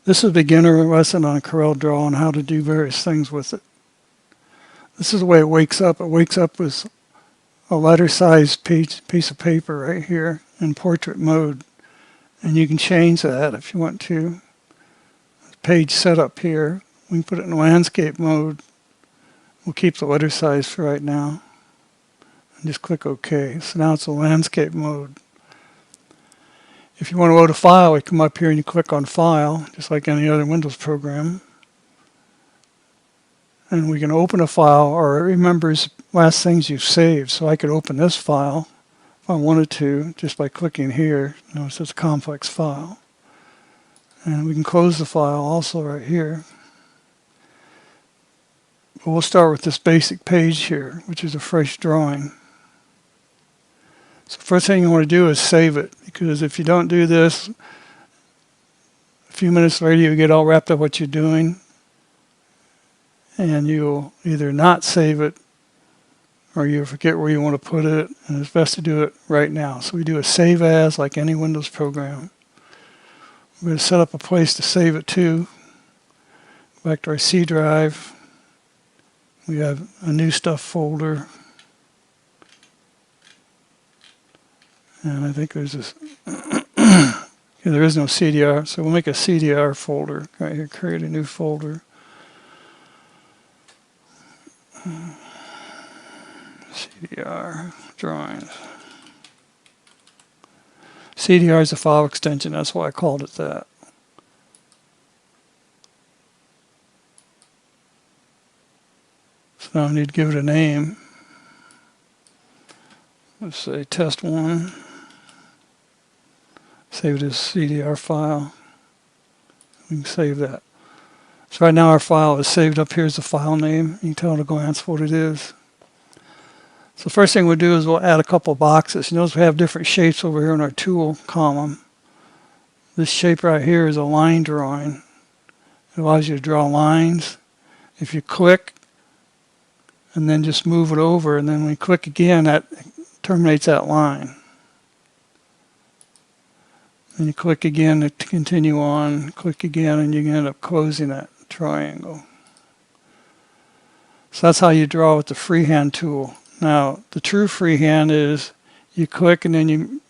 This is a beginner lesson on Coreldraw and how to do various things with it. This is the way it wakes up. It wakes up with a letter-sized piece of paper right here in portrait mode. And you can change that if you want to. Page setup here. We can put it in landscape mode. We'll keep the letter size for right now. And just click OK. So now it's a landscape mode. If you want to load a file, you come up here and you click on File, just like any other Windows program. And we can open a file, or it remembers last things you've saved. So I could open this file if I wanted to, just by clicking here. Notice it's a complex file. And we can close the file also right here. But we'll start with this basic page here, which is a fresh drawing. So first thing you want to do is save it, because if you don't do this, a few minutes later you get all wrapped up what you're doing, and you'll either not save it or you'll forget where you want to put it, and it's best to do it right now. So we do a save as like any Windows program. We're going to set up a place to save it to. Go back to our C drive. We have a new stuff folder. And I think there's this, there is no CDR, so we'll make a CDR folder right here, create a new folder. CDR drawings. CDR is a file extension, that's why I called it that. So now I need to give it a name. Let's say test1. Save it as CDR file. We can save that. So right now our file is saved up. Here's the file name. You can tell at a glance what it is. So the first thing we'll do is we'll add a couple boxes. You notice we have different shapes over here in our tool column. This shape right here is a line drawing. It allows you to draw lines. If you click and then just move it over, and then when you click again, that terminates that line. And you click again to continue on, click again, and you can end up closing that triangle. So that's how you draw with the freehand tool. Now, the true freehand is you click and then you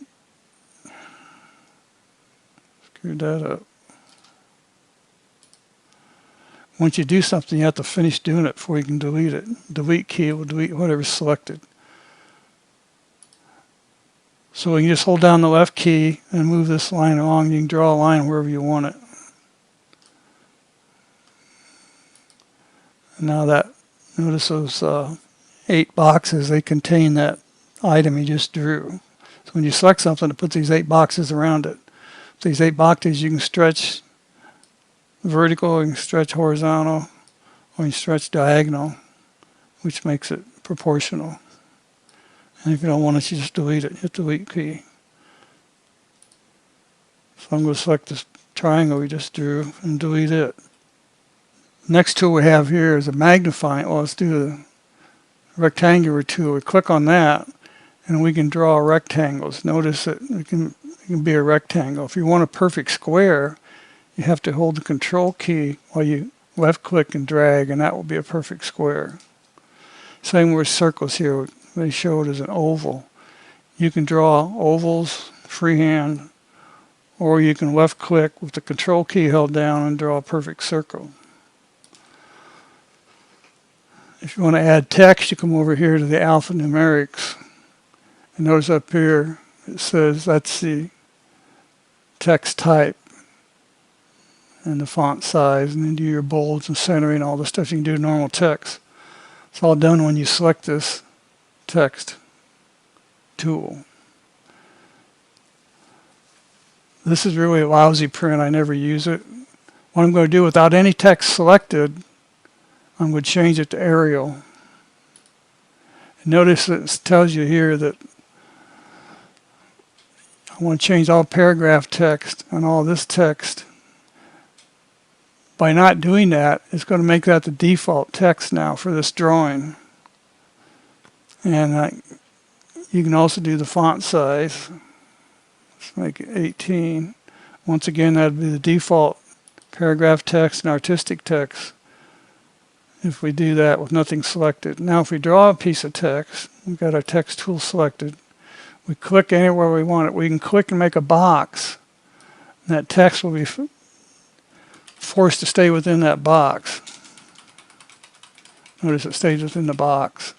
screw that up. Once you do something, you have to finish doing it before you can delete it. Delete key will delete whatever's selected. So you can just hold down the left key and move this line along. You can draw a line wherever you want it. And now that, notice those 8 boxes, they contain that item you just drew. So when you select something, it puts these 8 boxes around it. With these 8 boxes, you can stretch vertical, you can stretch horizontal, or you can stretch diagonal, which makes it proportional. And if you don't want it, you just delete it. Hit the delete key. So I'm going to select this triangle we just drew and delete it. Next tool we have here is a magnifying. Well, let's do the rectangular tool. We click on that, and we can draw rectangles. Notice that it can be a rectangle. If you want a perfect square, you have to hold the control key while you left click and drag, and that will be a perfect square. Same with circles here. They show it as an oval. You can draw ovals freehand, or you can left click with the control key held down and draw a perfect circle. If you want to add text, you come over here to the alphanumerics. And notice up here it says that's the text type and the font size, and then do your bolds and centering, all the stuff you can do to normal text. It's all done when you select this text tool. This is really a lousy print. I never use it. What I'm going to do without any text selected, I'm going to change it to Arial. And notice that it tells you here that I want to change all paragraph text and all this text. By not doing that, it's going to make that the default text now for this drawing. And you can also do the font size. Let's make it 18. Once again, that would be the default paragraph text and artistic text if we do that with nothing selected. Now if we draw a piece of text, we've got our text tool selected, we click anywhere we want it, we can click and make a box, and that text will be forced to stay within that box. Notice it stays within the box.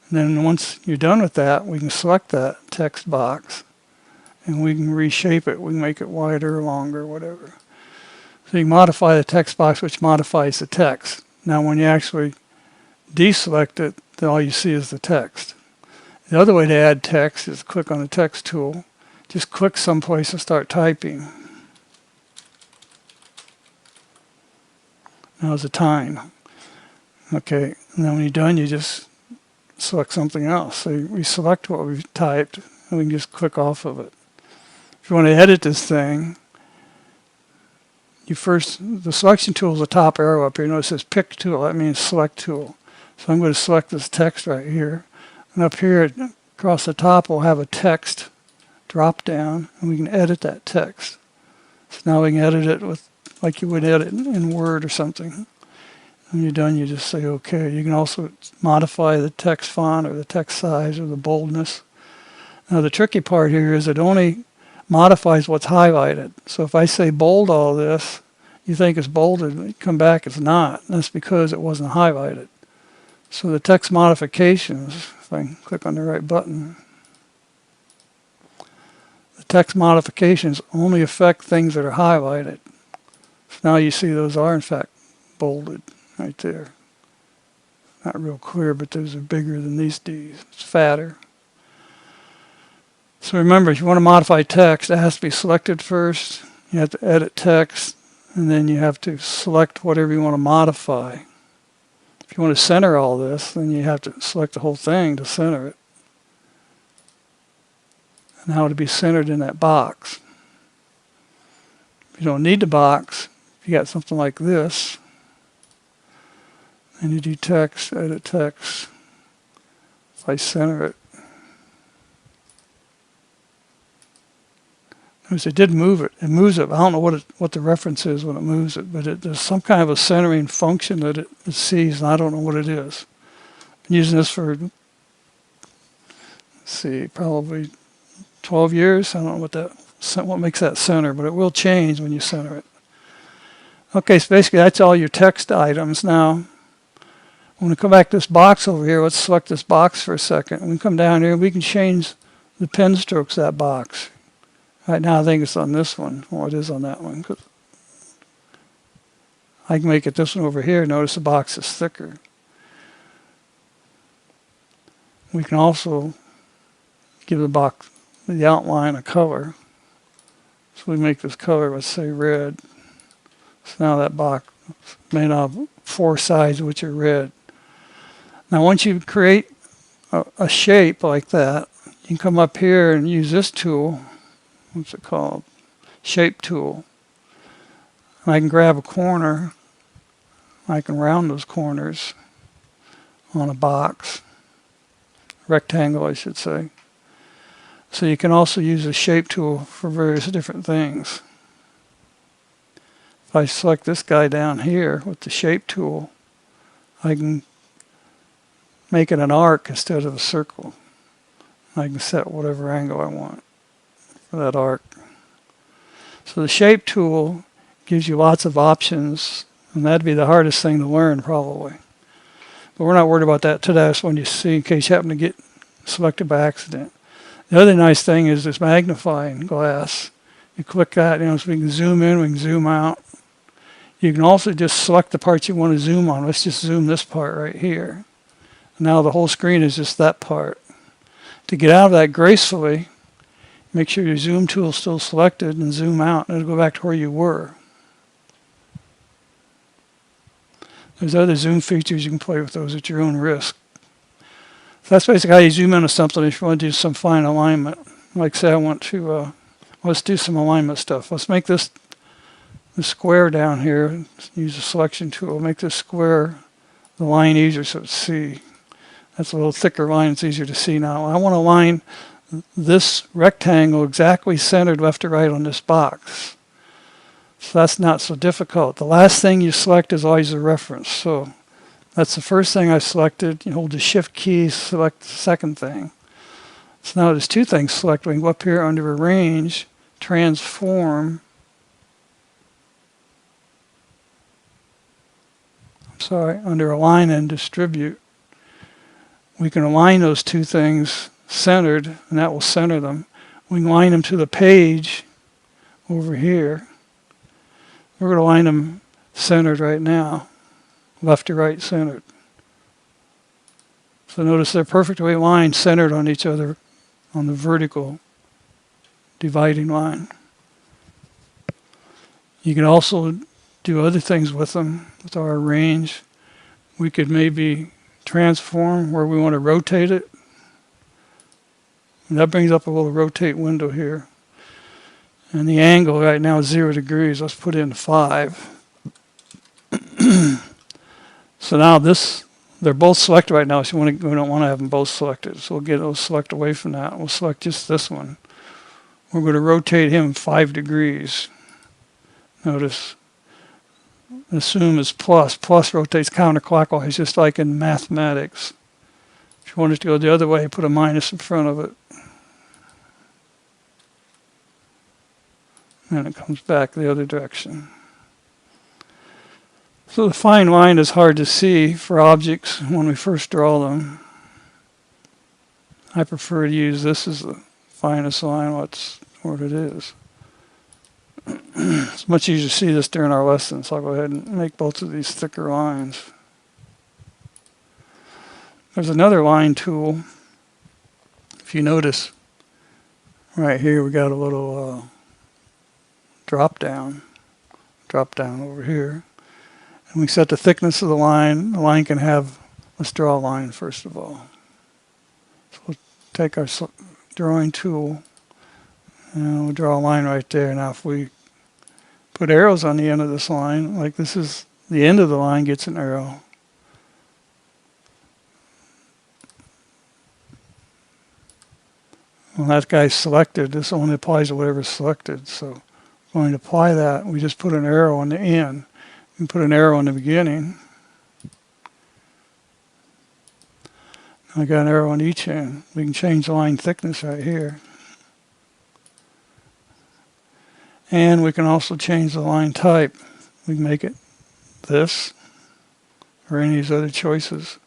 And then once you're done with that, we can select that text box and we can reshape it. We can make it wider, longer, whatever. So you can modify the text box, which modifies the text. Now when you actually deselect it, then all you see is the text. The other way to add text is click on the text tool. Just click someplace and start typing. Now's the time. Okay, and then when you're done, you just select something else. So we select what we've typed, and we can just click off of it. If you want to edit this thing, the selection tool is the top arrow up here. Notice it says pick tool. That means select tool. So I'm going to select this text right here. And up here across the top, we'll have a text drop down, and we can edit that text. So now we can edit it with like you would edit in Word or something. When you're done, you just say OK. You can also modify the text font or the text size or the boldness. Now the tricky part here is it only modifies what's highlighted. So if I say bold all this, you think it's bolded, when you come back it's not. That's because it wasn't highlighted. So the text modifications, if I can click on the right button, the text modifications only affect things that are highlighted. So now you see those are in fact bolded right there. Not real clear, but those are bigger than these D's. It's fatter. So remember, if you want to modify text, it has to be selected first. You have to edit text, and then you have to select whatever you want to modify. If you want to center all this, then you have to select the whole thing to center it. And how to be centered in that box. If you don't need the box, if you got something like this, and you do text, edit text, if I center it, notice it did move it. It moves it. I don't know what the reference is when it moves it, but there's some kind of a centering function that it sees, and I don't know what it is. I've been using this for, let's see, probably 12 years. I don't know what makes that center, but it will change when you center it. Okay, so basically that's all your text items. Now, when we come back to this box over here, let's select this box for a second. When we come down here, we can change the pen strokes of that box. Right now I think it's on this one. Well, it is on that one. I can make it this one over here. Notice the box is thicker. We can also give the box, the outline, a color. So we make this color, let's say red. So now that box may have 4 sides which are red. Now once you create a shape like that, you can come up here and use this tool. What's it called? Shape tool. And I can grab a corner. I can round those corners on a box. Rectangle, I should say. So you can also use a shape tool for various different things. If I select this guy down here with the shape tool, I can make it an arc instead of a circle. I can set whatever angle I want for that arc. So the shape tool gives you lots of options, and that'd be the hardest thing to learn probably. But we're not worried about that today. That's one you see in case you happen to get selected by accident. The other nice thing is this magnifying glass. You click that, so we can zoom in, we can zoom out. You can also just select the parts you want to zoom on. Let's just zoom this part right here. And now the whole screen is just that part. To get out of that gracefully, make sure your zoom tool is still selected and zoom out, and it'll go back to where you were. There's other zoom features. You can play with those at your own risk. So that's basically how you zoom into something if you want to do some fine alignment. Like say I want to, let's do some alignment stuff. Let's make this square down here. Use the selection tool. Make this square, the line easier so it's C. That's a little thicker line. It's easier to see now. I want to align this rectangle exactly centered left to right on this box. So that's not so difficult. The last thing you select is always a reference. So that's the first thing I selected. You hold the Shift key, select the second thing. So now there's two things selected. We can go up here under Arrange, Transform. Under Align and Distribute. We can align those two things centered, and that will center them. We can align them to the page over here. We're going to align them centered right now, left to right centered. So notice they're perfectly aligned, centered on each other on the vertical dividing line. You can also do other things with them, with our Arrange. We could maybe transform where we want to rotate it. And that brings up a little rotate window here. And the angle right now is 0 degrees. Let's put in 5. So now they're both selected right now, so we don't want to have them both selected. So we'll select away from that. We'll select just this one. We're going to rotate him 5 degrees. Notice, assume is plus. Plus rotates counterclockwise, just like in mathematics. If you want it to go the other way, put a minus in front of it. And it comes back the other direction. So the fine line is hard to see for objects when we first draw them. I prefer to use this as the finest line, what it is. It's much easier to see this during our lesson, so I'll go ahead and make both of these thicker lines. There's another line tool. If you notice, right here we got a little drop down over here. And we set the thickness of the line. The line can have, let's draw a line first of all. So we'll take our drawing tool and we'll draw a line right there. Now if we put arrows on the end of this line, like this is the end of the line gets an arrow. Well, that guy's selected. This only applies to whatever's selected. So going to apply that, we just put an arrow on the end. We can put an arrow in the beginning. I got an arrow on each end. We can change the line thickness right here. And we can also change the line type. We can make it this or any of these other choices.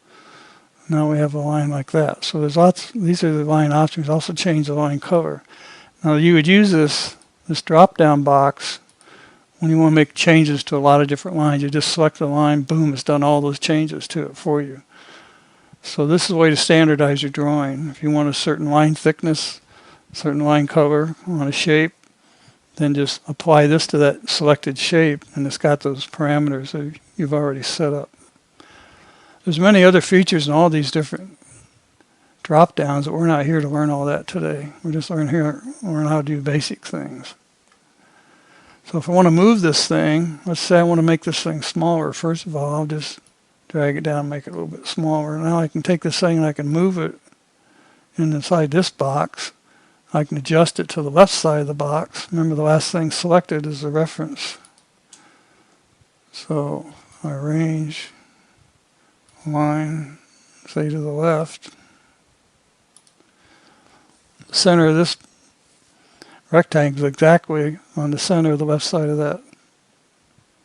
Now we have a line like that. So there's lots, these are the line options. Also change the line color. Now you would use this drop-down box when you want to make changes to a lot of different lines. You just select the line, boom, it's done all those changes to it for you. So this is a way to standardize your drawing. If you want a certain line thickness, certain line color, want a shape, then just apply this to that selected shape, and it's got those parameters that you've already set up. There's many other features in all these different drop downs, but we're not here to learn all that today. We're just learn how to do basic things. So if I want to move this thing, let's say I want to make this thing smaller. First of all, I'll just drag it down and make it a little bit smaller. Now I can take this thing and I can move it inside this box. I can adjust it to the left side of the box. Remember, the last thing selected is the reference. So I arrange line, say to the left. The center of this rectangle is exactly on the center of the left side of that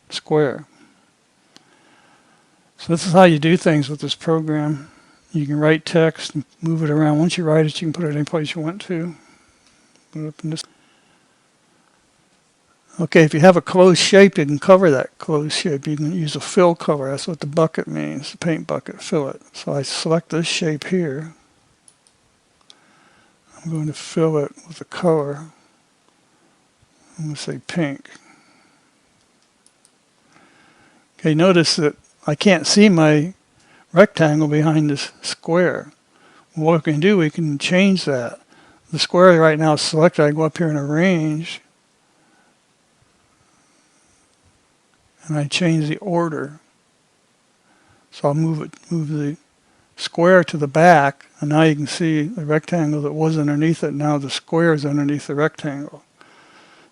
square. So this is how you do things with this program. You can write text and move it around. Once you write it, you can put it any place you want to. Put it up in this. Okay, if you have a closed shape, you can cover that closed shape. You can use a fill cover. That's what the bucket means, the paint bucket, fill it. So I select this shape here. I'm going to fill it with a color. I'm going to say pink. Okay, notice that I can't see my rectangle behind this square. Well, what we can do, we can change that. The square right now is selected. I go up here and arrange. And I change the order. So I'll move the square to the back, and now you can see the rectangle that was underneath it. Now the square is underneath the rectangle.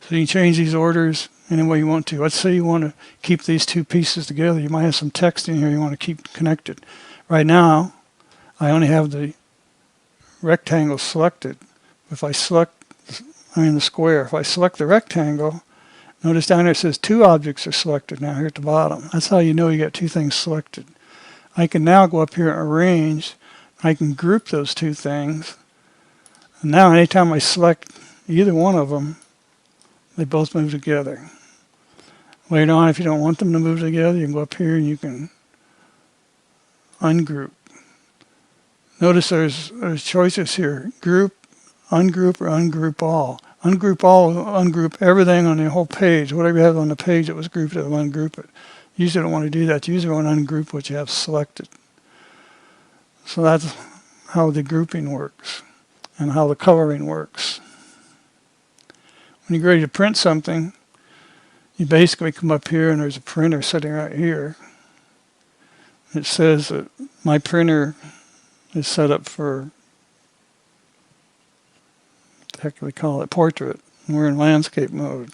So you can change these orders any way you want to. Let's say you want to keep these two pieces together. You might have some text in here you want to keep connected. Right now, I only have the rectangle selected. If I select, the square, if I select the rectangle, notice down there it says two objects are selected now here at the bottom. That's how you know you got two things selected. I can now go up here and arrange. I can group those two things. And now anytime I select either one of them, they both move together. Later on, if you don't want them to move together, you can go up here and you can ungroup. Notice there's choices here. Group, ungroup, or ungroup all. Ungroup all will ungroup everything on the whole page. Whatever you have on the page that was grouped, it'll ungroup it. You usually don't want to do that. You usually want to ungroup what you have selected. So that's how the grouping works and how the coloring works. When you get ready to print something, you basically come up here and there's a printer sitting right here. It says that my printer is set up for, what the heck do we call it, portrait. And we're in landscape mode.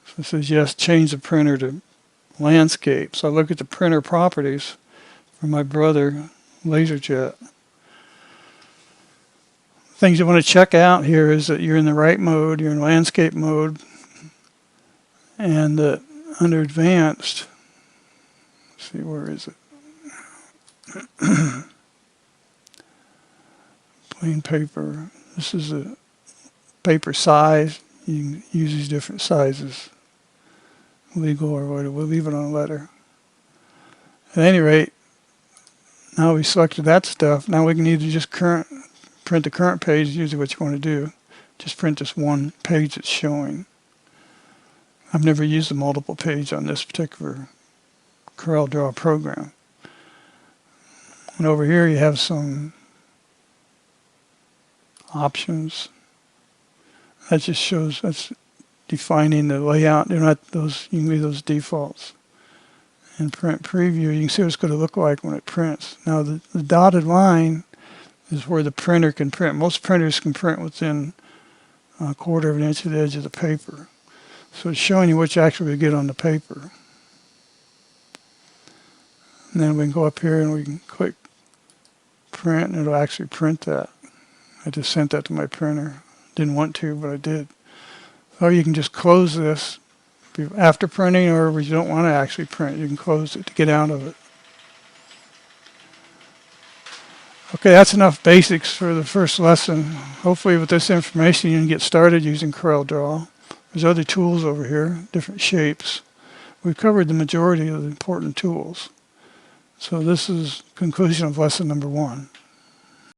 So it says yes, change the printer to landscape. So I look at the printer properties for my brother LaserJet. Things you want to check out here is that you're in the right mode, you're in landscape mode, and that under advanced, let's see, where is it? Plain paper. This is a paper size. You can use these different sizes, legal or whatever. We'll leave it on a letter. At any rate, now we selected that stuff. Now we can either just print the current page, usually what you want to do. Just print this one page that's showing. I've never used a multiple page on this particular Coreldraw program. And over here you have some options. That just shows, that's defining the layout. They're not those, you can leave those defaults. And print preview, you can see what it's going to look like when it prints. Now the dotted line is where the printer can print. Most printers can print within a quarter of an inch of the edge of the paper. So it's showing you what you actually get on the paper. And then we can go up here and we can click print and it'll actually print that. I just sent that to my printer. Didn't want to, but I did. Or you can just close this after printing, or if you don't want to actually print, you can close it to get out of it. Okay, that's enough basics for the first lesson. Hopefully with this information you can get started using Coreldraw. There's other tools over here, different shapes. We've covered the majority of the important tools. So this is conclusion of lesson number 1.